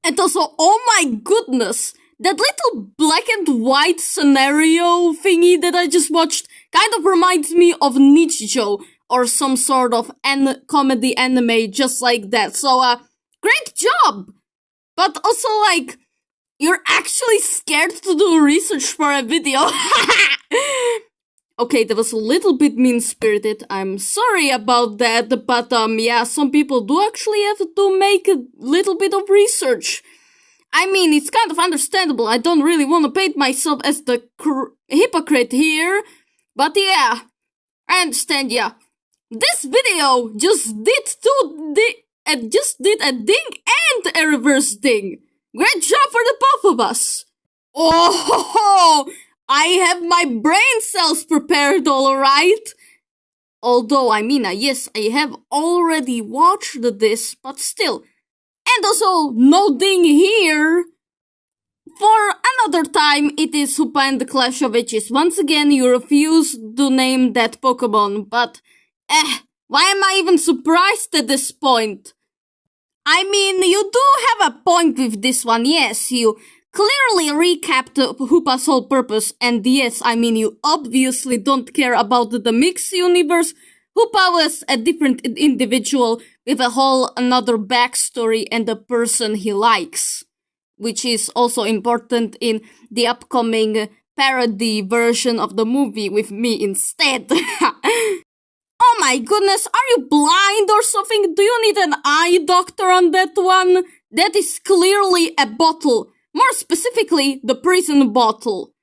And also, oh my goodness, that little black and white scenario thingy that I just watched kind of reminds me of Nichijou or some sort of comedy anime just like that. So, great job! But also, like, you're actually scared to do research for a video. Okay, that was a little bit mean-spirited. I'm sorry about that, but yeah, some people do actually have to make a little bit of research. I mean, it's kind of understandable. I don't really want to paint myself as the hypocrite here, but yeah, I understand. Yeah, this video just did a ding and a reverse ding. Great job for the both of us. Oh, I have my brain cells prepared, alright? Although, I mean, yes, I have already watched this, but still. And also, no ding here. For another time, it is Hoopa and the Clash of Witches. Once again, you refuse to name that Pokemon, but why am I even surprised at this point? I mean, you do have a point with this one, yes, you clearly recapped Hoopa's whole purpose, and yes, I mean, you obviously don't care about the Mix universe. Hoopa was a different individual with a whole another backstory and a person he likes, which is also important in the upcoming parody version of the movie with me instead. Oh my goodness, are you blind or something? Do you need an eye doctor on that one? That is clearly a bottle. More specifically, the prison bottle.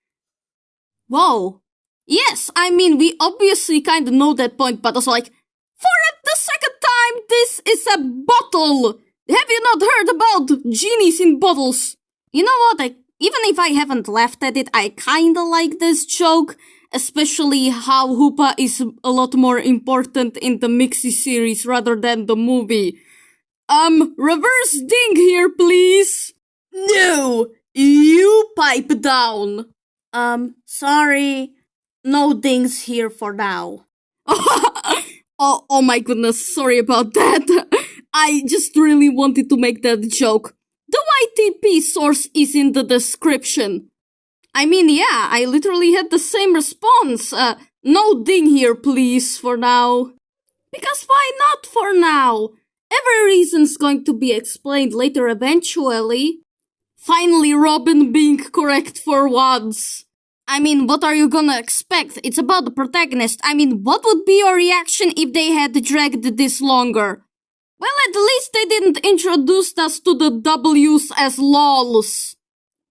Whoa. Yes, I mean, we obviously kind of know that point, but also like, for the second time, this is a bottle. Have you not heard about genies in bottles? You know what, even if I haven't laughed at it, I kinda like this joke. Especially how Hoopa is a lot more important in the Mixie series rather than the movie. Reverse ding here, please. No, you pipe down. Sorry. No dings here for now. Oh my goodness, sorry about that. I just really wanted to make that joke. The YTP source is in the description. I mean, yeah, I literally had the same response. No ding here, please, for now. Because why not for now? Every reason's going to be explained later eventually. Finally, Robin being correct for once. I mean, what are you gonna expect? It's about the protagonist. I mean, what would be your reaction if they had dragged this longer? Well, at least they didn't introduce us to the W's as lols.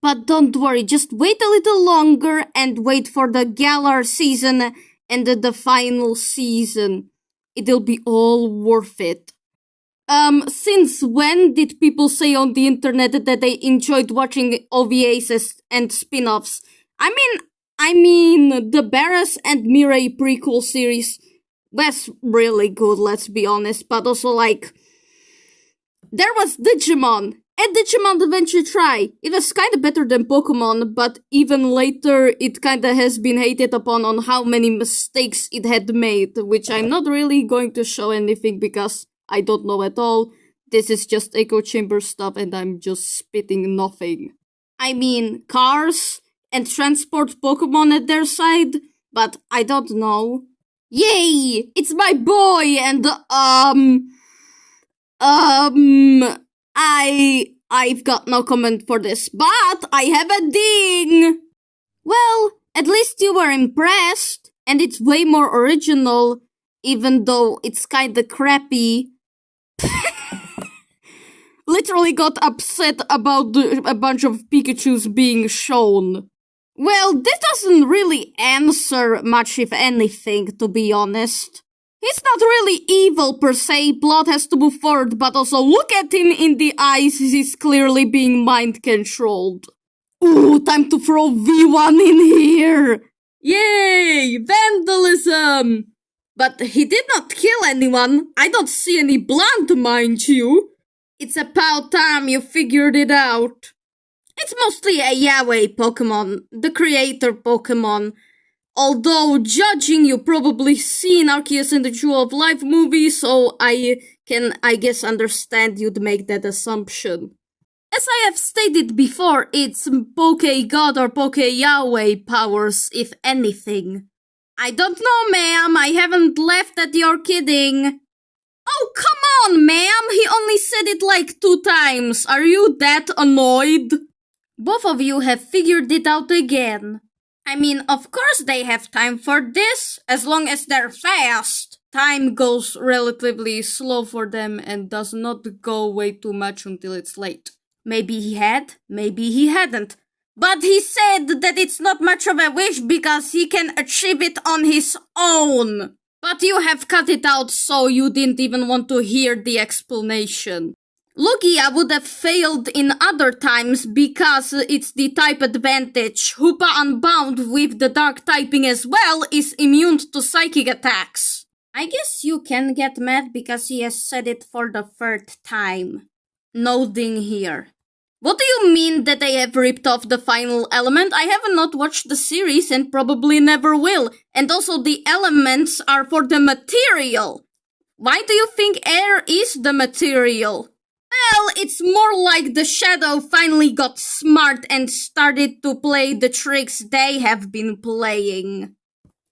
But don't worry, just wait a little longer and wait for the Galar season and the final season. It'll be all worth it. Since when did people say on the internet that they enjoyed watching OVAs and spin-offs? I mean, the Barras and Mirai prequel series was really good, let's be honest, but also like, there was Digimon. And Digimon Adventure Try. It was kinda better than Pokemon, but even later it kinda has been hated upon on how many mistakes it had made, which I'm not really going to show anything because I don't know at all. This is just echo chamber stuff and I'm just spitting nothing. I mean, cars and transport Pokemon at their side, but I don't know. Yay! It's my boy and, I've got no comment for this, but I have a ding! Well, at least you were impressed, and it's way more original, even though it's kinda crappy. Literally got upset about a bunch of Pikachus being shown. Well, this doesn't really answer much if anything, to be honest. He's not really evil per se, plot has to move forward, but also look at him in the eyes, he's clearly being mind-controlled. Ooh, time to throw V1 in here! Yay! Vandalism! But he did not kill anyone, I don't see any blood, mind you. It's about time you figured it out. It's mostly a yaoi Pokemon, the creator Pokemon. Although, judging, you probably seen Arceus and the Jewel of Life movie, so I guess, understand you'd make that assumption. As I have stated before, it's Poke God or Poke Yahweh powers, if anything. I don't know, ma'am. I haven't laughed at your kidding. Oh, come on, ma'am. He only said it like 2 times. Are you that annoyed? Both of you have figured it out again. I mean, of course they have time for this, as long as they're fast. Time goes relatively slow for them and does not go way too much until it's late. Maybe he had, maybe he hadn't. But he said that it's not much of a wish because he can achieve it on his own. But you have cut it out, so you didn't even want to hear the explanation. Lugia would have failed in other times because it's the type advantage. Hoopa Unbound with the dark typing as well is immune to psychic attacks. I guess you can get mad because he has said it for the 3rd time. No ding here. What do you mean that they have ripped off the final element? I have not watched the series and probably never will. And also the elements are for the material. Why do you think air is the material? Well, it's more like the Shadow finally got smart and started to play the tricks they have been playing.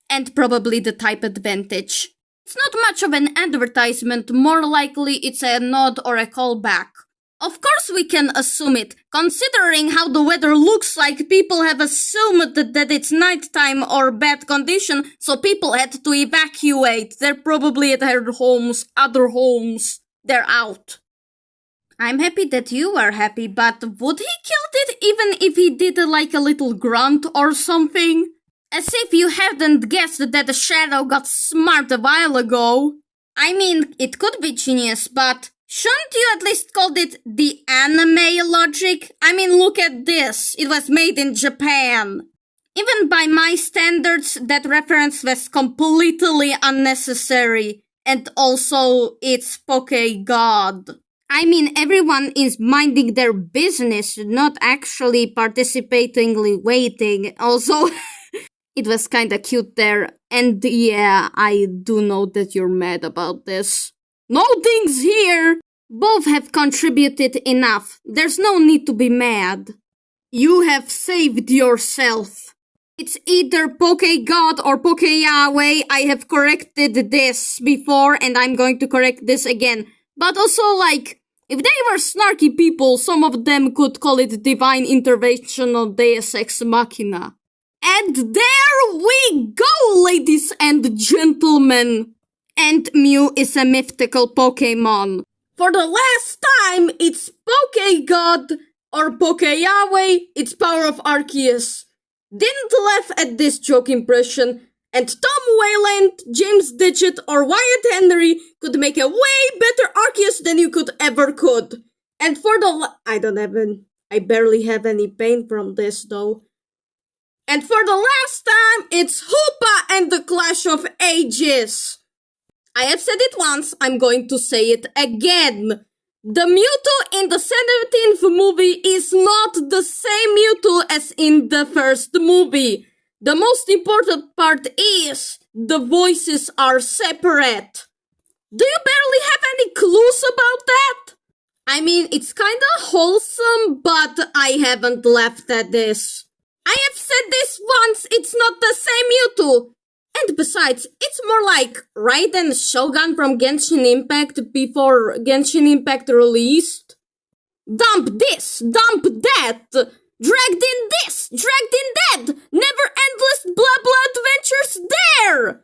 And probably the type advantage. It's not much of an advertisement, more likely it's a nod or a callback. Of course we can assume it, considering how the weather looks like people have assumed that it's nighttime or bad condition, so people had to evacuate. They're probably at their homes, other homes. They're out. I'm happy that you are happy, but would he killed it even if he did like a little grunt or something? As if you hadn't guessed that the Shadow got smart a while ago. I mean, it could be genius, but shouldn't you at least called it the anime logic? I mean, look at this. It was made in Japan. Even by my standards, that reference was completely unnecessary. And also, it's Poke God. I mean, everyone is minding their business, not actually participatingly waiting. Also, it was kinda cute there. And yeah, I do know that you're mad about this. No dings here! Both have contributed enough. There's no need to be mad. You have saved yourself. It's either Poke God or Poke Yahweh. I have corrected this before and I'm going to correct this again. But also, like, if they were snarky people, some of them could call it divine intervention or Deus Ex Machina. And there we go, ladies and gentlemen! And Mew is a mythical Pokemon. For the last time, it's Poke God or Poke Yahweh, it's Power of Arceus. Didn't laugh at this joke impression, and Tom Wayland, James Digit, or Wyatt Henry could make a way better Arceus than you could. And for the I barely have any pain from this though. And for the last time, it's Hoopa and the Clash of Ages. I have said it once, I'm going to say it again. The Mewtwo in the 17th movie is not the same Mewtwo as in the first movie. The most important part is the voices are separate. Do you barely have any clues about that? I mean, it's kinda wholesome, but I haven't laughed at this. I have said this once, it's not the same Mewtwo. And besides, it's more like Raiden Shogun from Genshin Impact before Genshin Impact released. Dump this, dump that, dragged in this, dragged in that, never endless blah blah adventures there!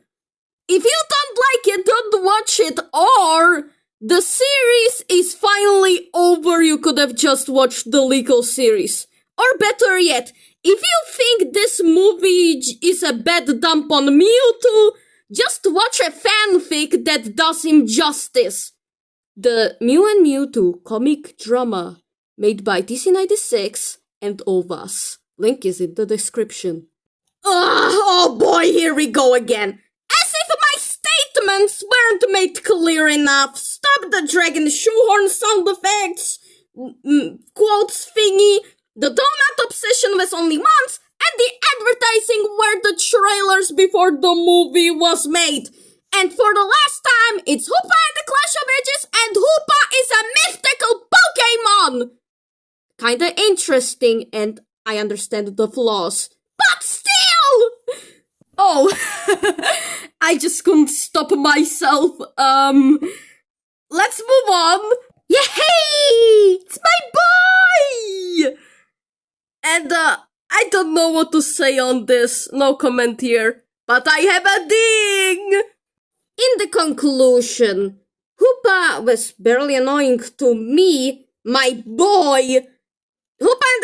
If you don't like it, don't watch it, or the series is finally over, you could have just watched the legal series. Or better yet, if you think this movie is a bad dump on Mewtwo, just watch a fanfic that does him justice. The Mew and Mewtwo comic drama made by DC96 and Ovas. Link is in the description. Oh boy, here we go again. As if my statements weren't made clear enough. Stop the dragon shoehorn sound effects, quotes thingy. The donut obsession was only once, and the advertising were the trailers before the movie was made. And for the last time, it's Hoopa and the Clash of Ages, and Hoopa is a mythical Pokemon! kinda interesting and I understand the flaws. But still! Oh, I just couldn't stop myself. Let's move on. Yay! It's my boy! And, I don't know what to say on this. No comment here. But I have a ding! In the conclusion, Hoopa was barely annoying to me, my boy. Hoopa and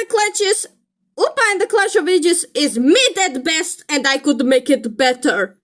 the Clash of Ages is mid at best, and I could make it better.